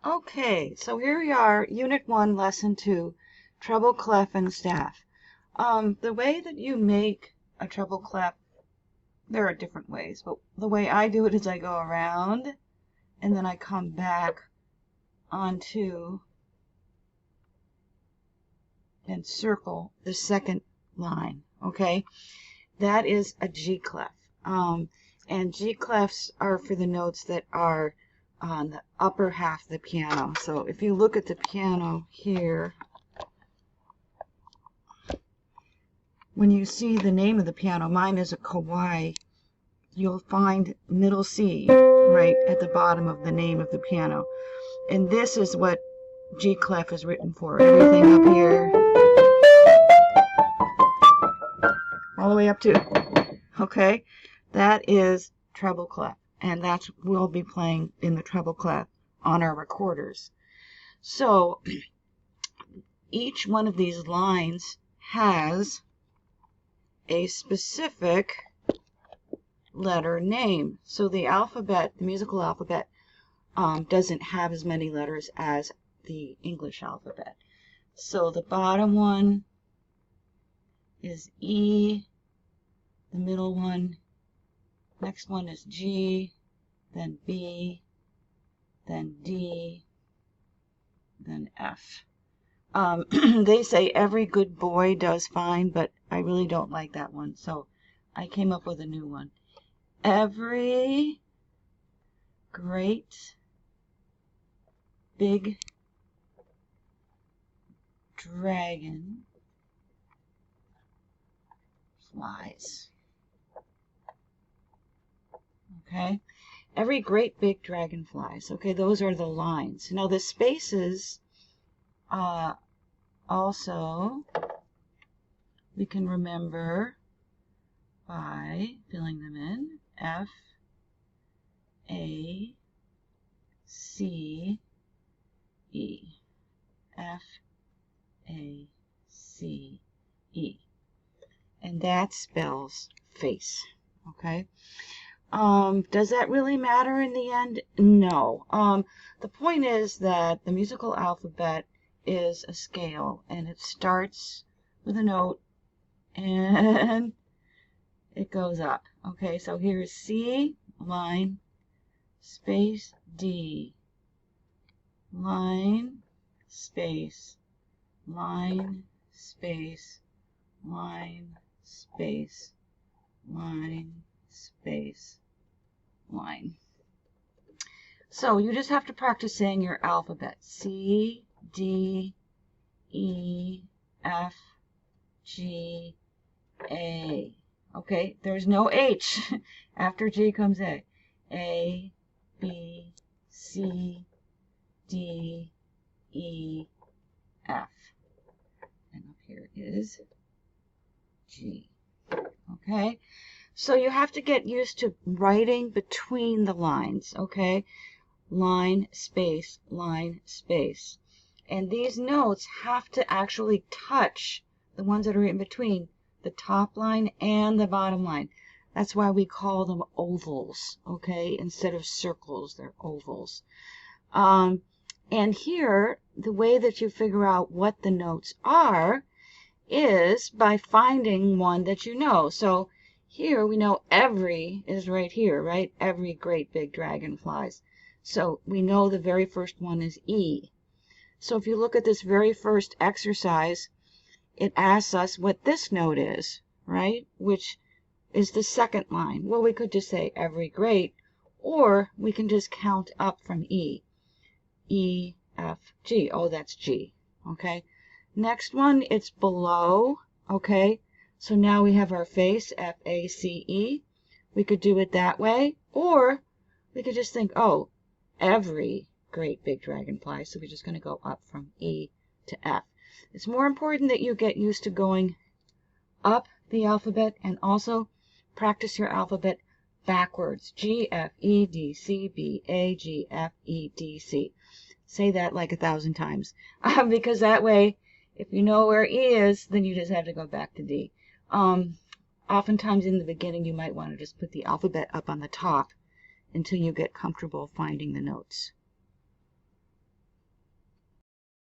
Okay, so here we are, Unit 1, Lesson 2, Treble, Clef, and Staff. The way that you make a treble clef, there are different ways, but the way I do it is I go around, and then I come back onto and circle the second line, okay? That is a G clef. And G clefs are for the notes that are on the upper half of the piano. So if you look at the piano here, when you see the name of the piano, mine is a Kawaii, you'll find middle C right at the bottom of the name of the piano. And this is what G clef is written for. Everything up here, all the way up to, okay? That is treble clef. And that's we'll be playing in the treble clef on our recorders. So each one of these lines has a specific letter name. So the alphabet, the musical alphabet, doesn't have as many letters as the English alphabet. So the bottom one is E, the middle one, next one is G, then B, then D, then F. They say every good boy does fine, but I really don't like that one, so I came up with a new one. Every great big dragon flies. Okay? Every great big dragon flies. Okay, those are the lines. Now the spaces also we can remember by filling them in. F, A, C, E. F, A, C, E. And that spells face. Okay? Does that really matter in the end? No. The point is that the musical alphabet is a scale, and it starts with a note and it goes up. Okay, so here's C, line, space, D, line, space, line, space, line, space, line, space, line. So you just have to practice saying your alphabet. C, D, E, F, G, A. Okay, there's no H. After G comes A. A, B, C, D, E, F. And up here is G. Okay, so you have to get used to writing between the lines. Okay, line, space, line, space. And these notes have to actually touch the ones that are in between the top line and the bottom line. That's why we call them ovals, okay? Instead of circles, they're ovals. And here, the way that you figure out what the notes are is by finding one that you know. So here we know every is right here, right? Every great big dragon flies. So we know the very first one is E. So if you look at this very first exercise, it asks us what this note is, right? Which is the second line. Well, we could just say every great, or we can just count up from E. E, F, G. Oh, that's G. Okay. Next one, it's below. Okay. So now we have our face, F, A, C, E. We could do it that way, or we could just think, oh, every great big dragonfly. So we're just going to go up from E to F. It's more important that you get used to going up the alphabet and also practice your alphabet backwards. G, F, E, D, C, B, A, G, F, E, D, C. Say that like 1,000 times. Because that way, if you know where E is, then you just have to go back to D. Oftentimes in the beginning, you might want to just put the alphabet up on the top until you get comfortable finding the notes.